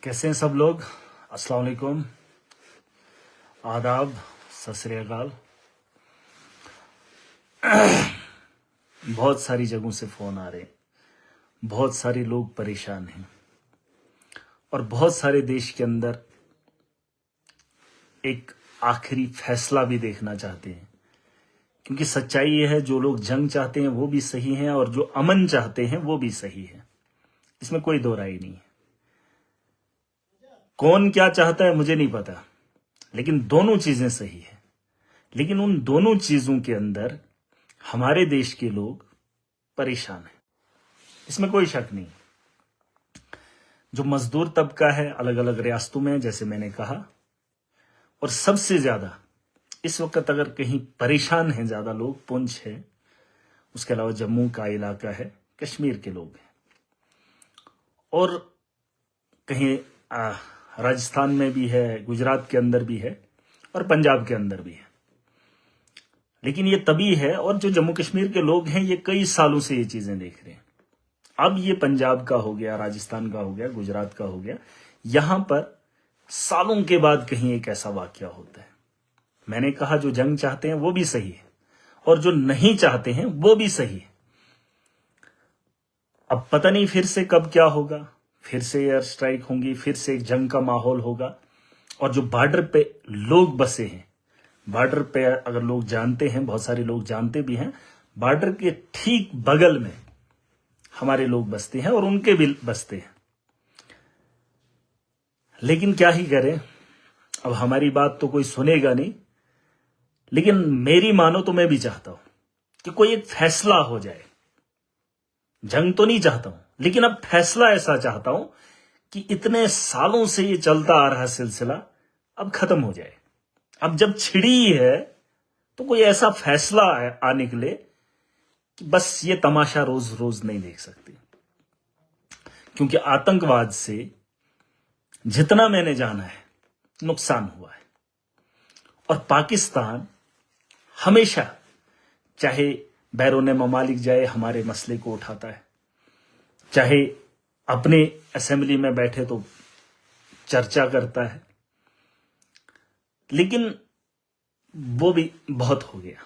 कैसे हैं सब लोग। अस्सलाम वालेकुम, आदाब, सत श्री अकाल। बहुत सारी जगहों से फ़ोन आ रहे हैं, बहुत सारे लोग परेशान हैं और बहुत सारे देश के अंदर एक आखिरी फैसला भी देखना चाहते हैं, क्योंकि सच्चाई ये है, जो लोग जंग चाहते हैं वो भी सही हैं और जो अमन चाहते हैं वो भी सही है। इसमें कोई दो राय नहीं है। कौन क्या चाहता है मुझे नहीं पता, लेकिन दोनों चीजें सही है। लेकिन उन दोनों चीजों के अंदर हमारे देश के लोग परेशान हैं, इसमें कोई शक नहीं। जो मजदूर तबका है अलग अलग रियासतों में, जैसे मैंने कहा, और सबसे ज्यादा इस वक्त अगर कहीं परेशान हैं ज्यादा लोग, पुंछ है, उसके अलावा जम्मू का इलाका है, कश्मीर के लोग हैं, और कहीं राजस्थान में भी है, गुजरात के अंदर भी है और पंजाब के अंदर भी है। लेकिन ये तभी है, और जो जम्मू कश्मीर के लोग हैं ये कई सालों से ये चीजें देख रहे हैं। अब ये पंजाब का हो गया, राजस्थान का हो गया, गुजरात का हो गया, यहां पर सालों के बाद कहीं एक ऐसा वाकया होता है। मैंने कहा जो जंग चाहते हैं वो भी सही है और जो नहीं चाहते हैं वो भी सही है। अब पता नहीं फिर से कब क्या होगा, फिर से एयर स्ट्राइक होंगी, फिर से एक जंग का माहौल होगा। और जो बॉर्डर पे लोग बसे हैं, बॉर्डर पे अगर लोग जानते हैं, बहुत सारे लोग जानते भी हैं, बॉर्डर के ठीक बगल में हमारे लोग बसते हैं और उनके भी बसते हैं। लेकिन क्या ही करें, अब हमारी बात तो कोई सुनेगा नहीं। लेकिन मेरी मानो तो मैं भी चाहता हूं कि कोई एक फैसला हो जाए। जंग तो नहीं चाहता हूं, लेकिन अब फैसला ऐसा चाहता हूं कि इतने सालों से ये चलता आ रहा सिलसिला अब खत्म हो जाए। अब जब छिड़ी है तो कोई ऐसा फैसला आ निकले कि बस ये तमाशा रोज रोज नहीं देख सकते। क्योंकि आतंकवाद से जितना मैंने जाना है नुकसान हुआ है, और पाकिस्तान हमेशा, चाहे बैरून ममालिक जाए, हमारे मसले को उठाता है, चाहे अपने असेंबली में बैठे तो चर्चा करता है। लेकिन वो भी बहुत हो गया।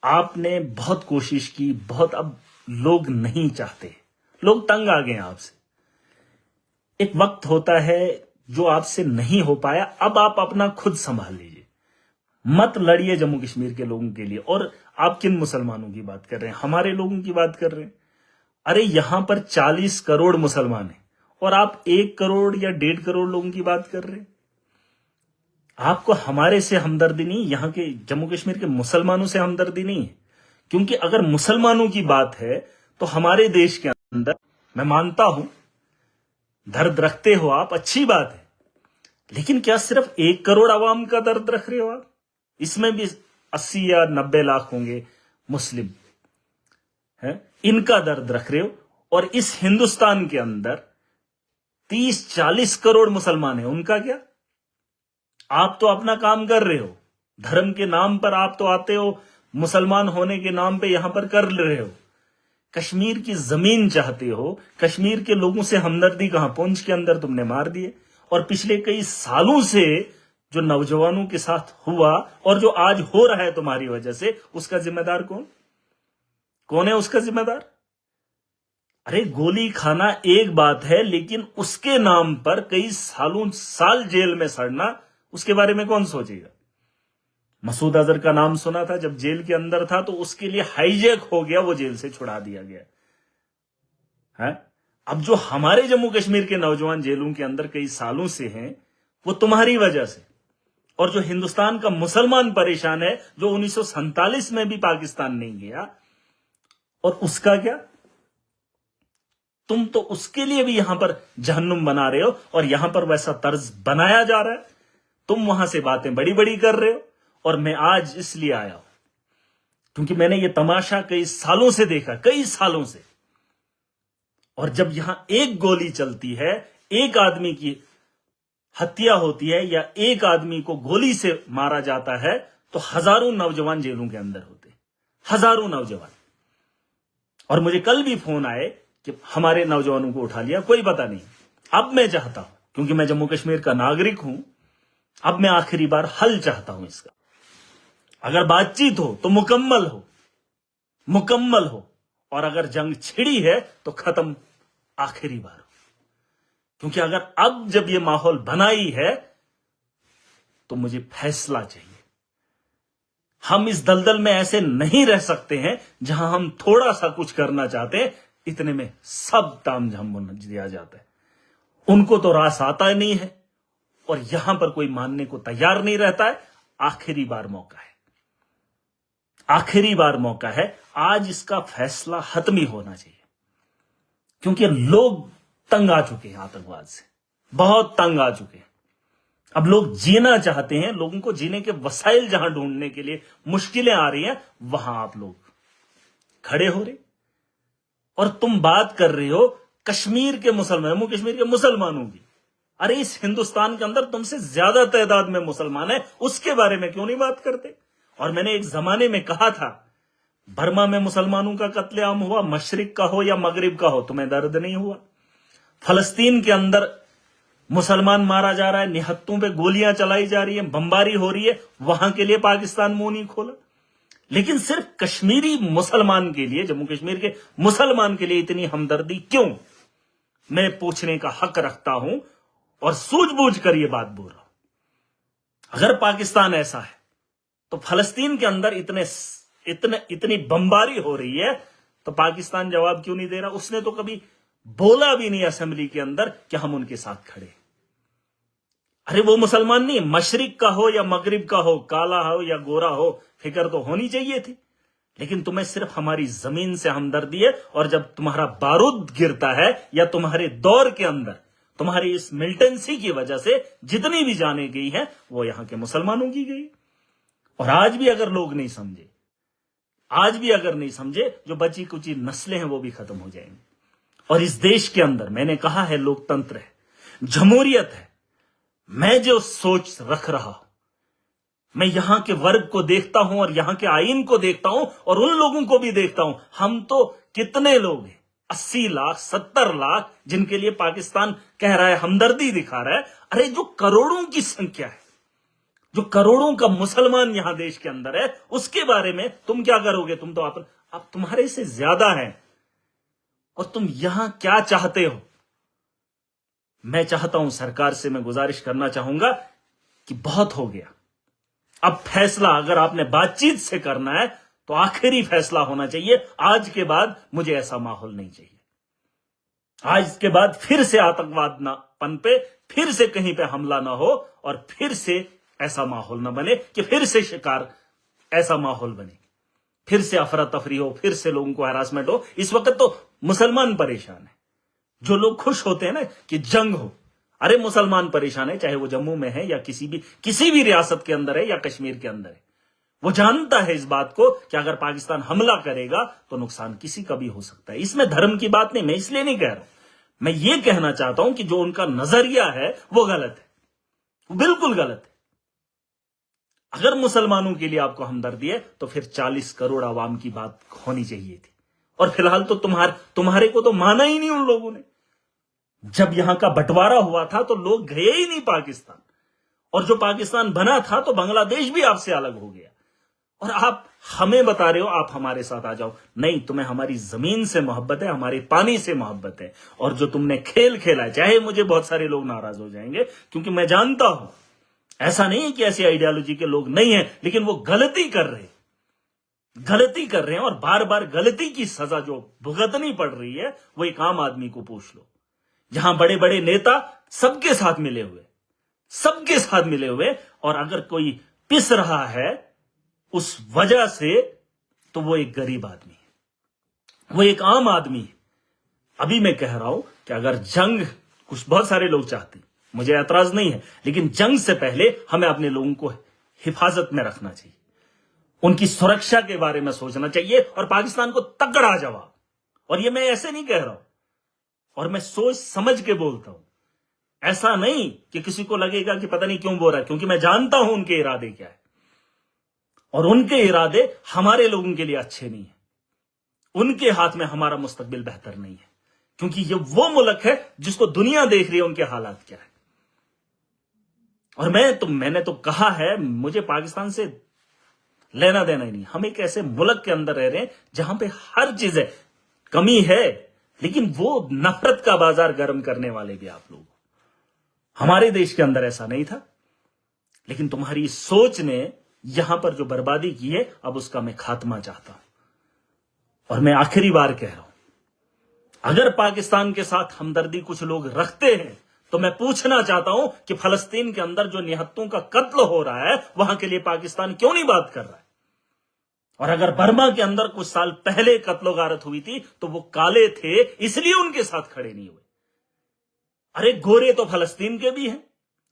आपने बहुत कोशिश की, बहुत, अब लोग नहीं चाहते, लोग तंग आ गए हैं आपसे। एक वक्त होता है जो आपसे नहीं हो पाया, अब आप अपना खुद संभाल लीजिए, मत लड़िए जम्मू कश्मीर के लोगों के लिए। और आप किन मुसलमानों की बात कर रहे हैं? हमारे लोगों की बात कर रहे हैं। अरे यहां पर 40 करोड़ मुसलमान हैं और आप 1 करोड़ या 1.5 करोड़ लोगों की बात कर रहे हैं। आपको हमारे से हमदर्दी नहीं, यहां के जम्मू कश्मीर के मुसलमानों से हमदर्दी नहीं है। क्योंकि अगर मुसलमानों की बात है तो हमारे देश के अंदर, मैं मानता हूं दर्द रखते हो आप, अच्छी बात है, लेकिन क्या सिर्फ 1 करोड़ आवाम का दर्द रख रहे हो आप? इसमें भी 80 या 90 लाख होंगे मुस्लिम, है, इनका दर्द रख रहे हो। और इस हिंदुस्तान के अंदर 30-40 करोड़ मुसलमान हैं, उनका क्या? आप तो अपना काम कर रहे हो, धर्म के नाम पर आप तो आते हो, मुसलमान होने के नाम पे यहां पर कर रहे हो। कश्मीर की जमीन चाहते हो, कश्मीर के लोगों से हमदर्दी कहां? पुंछ के अंदर तुमने मार दिए। और पिछले कई सालों से जो नौजवानों के साथ हुआ और जो आज हो रहा है तुम्हारी वजह से, उसका जिम्मेदार कौन? कौन है उसका जिम्मेदार? अरे गोली खाना एक बात है, लेकिन उसके नाम पर कई साल जेल में सड़ना, उसके बारे में कौन सोचेगा? मसूद अजहर का नाम सुना था, जब जेल के अंदर था तो उसके लिए हाईजैक हो गया, वो जेल से छुड़ा दिया गया है। अब जो हमारे जम्मू कश्मीर के नौजवान जेलों के अंदर कई सालों से हैं, वो तुम्हारी वजह से। और जो हिंदुस्तान का मुसलमान परेशान है, जो 1947 में भी पाकिस्तान नहीं गया, और उसका क्या? तुम तो उसके लिए भी यहां पर जहन्नुम बना रहे हो, और यहां पर वैसा तर्ज बनाया जा रहा है। तुम वहां से बातें बड़ी बड़ी कर रहे हो, और मैं आज इसलिए आया हूं क्योंकि मैंने ये तमाशा कई सालों से देखा, कई सालों से। और जब यहां एक गोली चलती है, एक आदमी की हत्या होती है, या एक आदमी को गोली से मारा जाता है, तो हजारों नौजवान जेलों के अंदर होते, हजारों नौजवान। और मुझे कल भी फोन आए कि हमारे नौजवानों को उठा लिया, कोई पता नहीं। अब मैं चाहता हूं क्योंकि मैं जम्मू कश्मीर का नागरिक हूं। अब मैं आखिरी बार हल चाहता हूं इसका। अगर बातचीत हो तो मुकम्मल हो, और अगर जंग छिड़ी है तो खत्म आखिरी बार हो। क्योंकि अगर अब जब ये माहौल बना ही है तो मुझे फैसला चाहिए। हम इस दलदल में ऐसे नहीं रह सकते हैं जहां हम थोड़ा सा कुछ करना चाहते हैं, इतने में सब तामझाम दिया जाता है। उनको तो रास आता ही नहीं है और यहां पर कोई मानने को तैयार नहीं रहता है। आखिरी बार मौका है। आज इसका फैसला हतमी होना चाहिए, क्योंकि लोग तंग आ चुके हैं आतंकवाद से, बहुत तंग आ चुके हैं। अब लोग जीना चाहते हैं। लोगों को जीने के वसाइल जहां ढूंढने के लिए मुश्किलें आ रही हैं, वहां आप लोग खड़े हो रहे और तुम बात कर रहे हो कश्मीर के मुसलमान, जम्मू कश्मीर के मुसलमानों की। अरे इस हिंदुस्तान के अंदर तुमसे ज्यादा तादाद में मुसलमान है, उसके बारे में क्यों नहीं बात करते? और मैंने एक जमाने में कहा था, बर्मा में मुसलमानों का कत्लेआम हुआ, मशरिक का हो या मगरिब का हो, तुम्हें दर्द नहीं हुआ? फलस्तीन के अंदर मुसलमान मारा जा रहा है, निहत्तों पे गोलियां चलाई जा रही है, बमबारी हो रही है, वहां के लिए पाकिस्तान मुंह नहीं खोला। लेकिन सिर्फ कश्मीरी मुसलमान के लिए, जम्मू कश्मीर के मुसलमान के लिए इतनी हमदर्दी क्यों? मैं पूछने का हक रखता हूं और सूझबूझ कर यह बात बोल रहा हूं। अगर पाकिस्तान ऐसा है तो फलस्तीन के अंदर इतनी बमबारी हो रही है तो पाकिस्तान जवाब क्यों नहीं दे रहा? उसने तो कभी बोला भी नहीं असेंबली के अंदर कि हम उनके साथ खड़े। अरे वो मुसलमान नहीं, मशरिक का हो या मगरिब का हो, काला हो या गोरा हो, फिक्र तो होनी चाहिए थी। लेकिन तुम्हें सिर्फ हमारी जमीन से हमदर्दी है, और जब तुम्हारा बारूद गिरता है या तुम्हारे दौर के अंदर तुम्हारी इस मिलिटेंसी की वजह से जितनी भी जाने गई है वो यहां के मुसलमानों की गई। और आज भी अगर लोग नहीं समझे, जो बची कुची नस्लें हैं वो भी खत्म हो जाएंगी। और इस देश के अंदर मैंने कहा है, लोकतंत्र है, जमहूरियत है। मैं जो सोच रख रहा हूं, मैं यहां के वर्ग को देखता हूं और यहां के आईन को देखता हूं और उन लोगों को भी देखता हूं। हम तो कितने लोग हैं, 80 लाख 70 लाख, जिनके लिए पाकिस्तान कह रहा है, हमदर्दी दिखा रहा है। अरे जो करोड़ों की संख्या है, जो करोड़ों का मुसलमान यहां देश के अंदर है, उसके बारे में तुम क्या करोगे? तुम तो अब तुम्हारे से ज्यादा है। और तुम यहां क्या चाहते हो? मैं चाहता हूं, सरकार से मैं गुजारिश करना चाहूंगा कि बहुत हो गया। अब फैसला अगर आपने बातचीत से करना है तो आखिरी फैसला होना चाहिए। आज के बाद मुझे ऐसा माहौल नहीं चाहिए। आज के बाद फिर से आतंकवाद ना पनपे, फिर से कहीं पे हमला ना हो, और फिर से ऐसा माहौल ना बने कि फिर से शिकार ऐसा माहौल बने, फिर से अफरा तफरी हो, फिर से लोगों को हैरासमेंट हो। इस वक्त तो मुसलमान परेशान है। जो लोग खुश होते हैं ना कि जंग हो, अरे मुसलमान परेशान है, चाहे वो जम्मू में है या किसी भी रियासत के अंदर है या कश्मीर के अंदर है। वो जानता है इस बात को कि अगर पाकिस्तान हमला करेगा तो नुकसान किसी का भी हो सकता है। इसमें धर्म की बात नहीं, मैं इसलिए नहीं कह रहा हूं। मैं ये कहना चाहता हूं कि जो उनका नजरिया है वो गलत है, वो बिल्कुल गलत है। अगर मुसलमानों के लिए आपको हमदर्दी है तो फिर 40 करोड़ आवाम की बात होनी चाहिए थी। और फिलहाल तो तुम्हारे को तो माना ही नहीं उन लोगों ने। जब यहां का बंटवारा हुआ था तो लोग गए ही नहीं पाकिस्तान, और जो पाकिस्तान बना था तो बांग्लादेश भी आपसे अलग हो गया। और आप हमें बता रहे हो आप हमारे साथ आ जाओ। नहीं, तुम्हें हमारी जमीन से मोहब्बत है, हमारे पानी से मोहब्बत है। और जो तुमने खेल खेला है, चाहे मुझे बहुत सारे लोग नाराज हो जाएंगे, क्योंकि मैं जानता हूं ऐसा नहीं है कि ऐसी आइडियोलॉजी के लोग नहीं है, लेकिन वो गलती कर रहे हैं। और बार बार गलती की सजा जो भुगतनी पड़ रही है, वो एक आम आदमी को पूछ लो, जहां बड़े बड़े नेता सबके साथ मिले हुए, और अगर कोई पिस रहा है उस वजह से, तो वो एक गरीब आदमी है, वो एक आम आदमी है। अभी मैं कह रहा हूं कि अगर जंग कुछ बहुत सारे लोग चाहते, मुझे ऐतराज नहीं है, लेकिन जंग से पहले हमें अपने लोगों को हिफाजत में रखना चाहिए, उनकी सुरक्षा के बारे में सोचना चाहिए, और पाकिस्तान को तगड़ा जवाब। और ये मैं ऐसे नहीं कह रहा हूं, और मैं सोच समझ के बोलता हूं। ऐसा नहीं कि किसी को लगेगा कि पता नहीं क्यों बोल रहा है, क्योंकि मैं जानता हूं उनके इरादे क्या है, और उनके इरादे हमारे लोगों के लिए अच्छे नहीं है। उनके हाथ में हमारा मुस्तकबिल बेहतर नहीं है, क्योंकि ये वो मुल्क है जिसको दुनिया देख रही है उनके हालात क्या है। और मैंने तो कहा है, मुझे पाकिस्तान से लेना देना ही नहीं। हम एक ऐसे मुल्क के अंदर रह रहे हैं जहां पे हर चीज है, कमी है, लेकिन वो नफरत का बाजार गर्म करने वाले भी आप लोग। हमारे देश के अंदर ऐसा नहीं था, लेकिन तुम्हारी सोच ने यहां पर जो बर्बादी की है, अब उसका मैं खात्मा चाहता हूं। और मैं आखिरी बार कह रहा हूं, अगर पाकिस्तान के साथ हमदर्दी कुछ लोग रखते हैं तो मैं पूछना चाहता हूं कि फलस्तीन के अंदर जो निहत्तों का कत्ल हो रहा है, वहां के लिए पाकिस्तान क्यों नहीं बात कर रहा है? और अगर बर्मा के अंदर कुछ साल पहले कत्लो गारत हुई थी तो वो काले थे, इसलिए उनके साथ खड़े नहीं हुए। अरे गोरे तो फलस्तीन के भी हैं,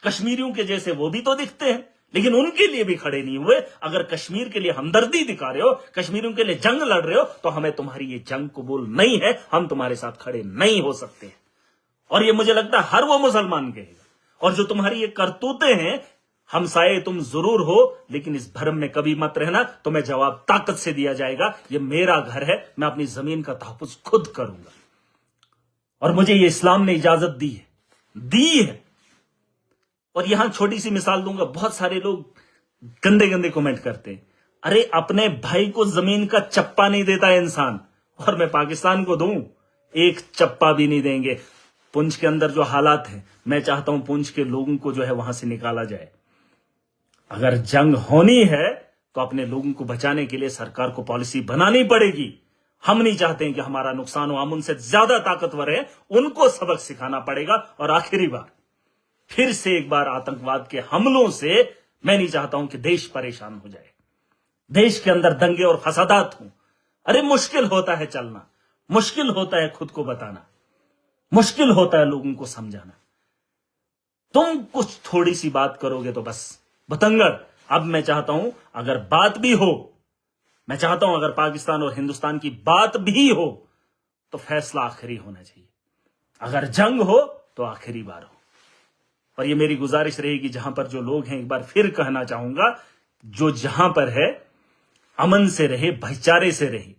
कश्मीरियों के जैसे वो भी तो दिखते हैं, लेकिन उनके लिए भी खड़े नहीं हुए। अगर कश्मीर के लिए हमदर्दी दिखा रहे हो, कश्मीरियों के लिए जंग लड़ रहे हो, तो हमें तुम्हारी ये जंग कबूल नहीं है, हम तुम्हारे साथ खड़े नहीं हो सकते। और ये मुझे लगता है हर वो मुसलमान कहेगा। और जो तुम्हारी ये करतूतें हैं, हमसाये तुम जरूर हो, लेकिन इस भरम में कभी मत रहना, तुम्हें जवाब ताकत से दिया जाएगा। ये मेरा घर है, मैं अपनी जमीन का तहफ्फुज खुद करूंगा। और मुझे ये इस्लाम ने इजाजत दी है। और यहां छोटी सी मिसाल दूंगा, बहुत सारे लोग गंदे गंदे कमेंट करते हैं, अरे अपने भाई को जमीन का चप्पा नहीं देता है इंसान, और मैं पाकिस्तान को दूं, एक चप्पा भी नहीं देंगे। पुंछ के अंदर जो हालात हैं, मैं चाहता हूं पुंछ के लोगों को जो है वहां से निकाला जाए। अगर जंग होनी है तो अपने लोगों को बचाने के लिए सरकार को पॉलिसी बनानी पड़ेगी। हम नहीं चाहते हैं कि हमारा नुकसान हो, हम उनसे ज्यादा ताकतवर हैं, उनको सबक सिखाना पड़ेगा। और आखिरी बार, फिर से एक बार आतंकवाद के हमलों से मैं नहीं चाहता हूं कि देश परेशान हो जाए, देश के अंदर दंगे और फसादात हों। अरे मुश्किल होता है चलना, मुश्किल होता है खुद को बताना, मुश्किल होता है लोगों को समझाना। तुम कुछ थोड़ी सी बात करोगे तो बस बतंगड़। अब मैं चाहता हूं अगर बात भी हो, मैं चाहता हूं अगर पाकिस्तान और हिंदुस्तान की बात भी हो तो फैसला आखिरी होना चाहिए। अगर जंग हो तो आखिरी बार हो। और ये मेरी गुजारिश रहेगी, जहां पर जो लोग हैं, एक बार फिर कहना चाहूंगा, जो जहां पर है अमन से रहे, भाईचारे से रहे।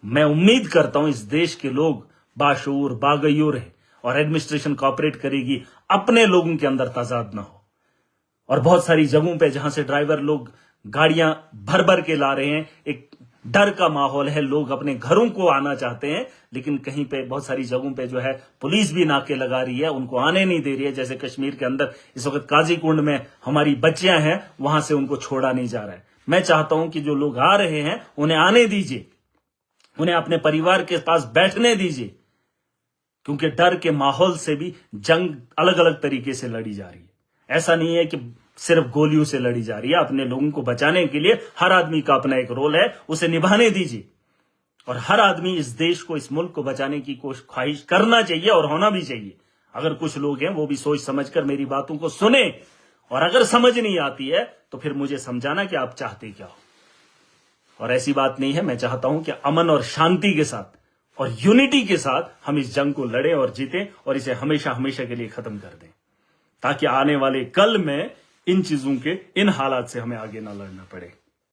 मैं उम्मीद करता हूं इस देश के लोग बाशऊर बागयूर है और एडमिनिस्ट्रेशन कॉपरेट करेगी, अपने लोगों के अंदर तजाद ना हो। और बहुत सारी जगहों पे जहां से ड्राइवर लोग गाड़ियां भर भर के ला रहे हैं, एक डर का माहौल है, लोग अपने घरों को आना चाहते हैं, लेकिन कहीं पे बहुत सारी जगहों पे जो है पुलिस भी नाके लगा रही है, उनको आने नहीं दे रही है। जैसे कश्मीर के अंदर इस वक्त काजीकुंड में हमारी बच्चियां हैं, वहां से उनको छोड़ा नहीं जा रहा है। मैं चाहता हूं कि जो लोग आ रहे हैं उन्हें आने दीजिए, उन्हें अपने परिवार के पास बैठने दीजिए, क्योंकि डर के माहौल से भी जंग अलग अलग तरीके से लड़ी जा रही है। ऐसा नहीं है कि सिर्फ गोलियों से लड़ी जा रही है। अपने लोगों को बचाने के लिए हर आदमी का अपना एक रोल है, उसे निभाने दीजिए। और हर आदमी इस देश को, इस मुल्क को बचाने की ख्वाहिश करना चाहिए और होना भी चाहिए। अगर कुछ लोग हैं वो भी सोच समझकर मेरी बातों को सुने, और अगर समझ नहीं आती है तो फिर मुझे समझाना कि आप चाहते क्या हो। और ऐसी बात नहीं है, मैं चाहता हूं कि अमन और शांति के साथ और यूनिटी के साथ हम इस जंग को लड़ें और जीतें और इसे हमेशा हमेशा के लिए खत्म कर दें, ताकि आने वाले कल में इन चीजों के, इन हालात से हमें आगे ना लड़ना पड़े।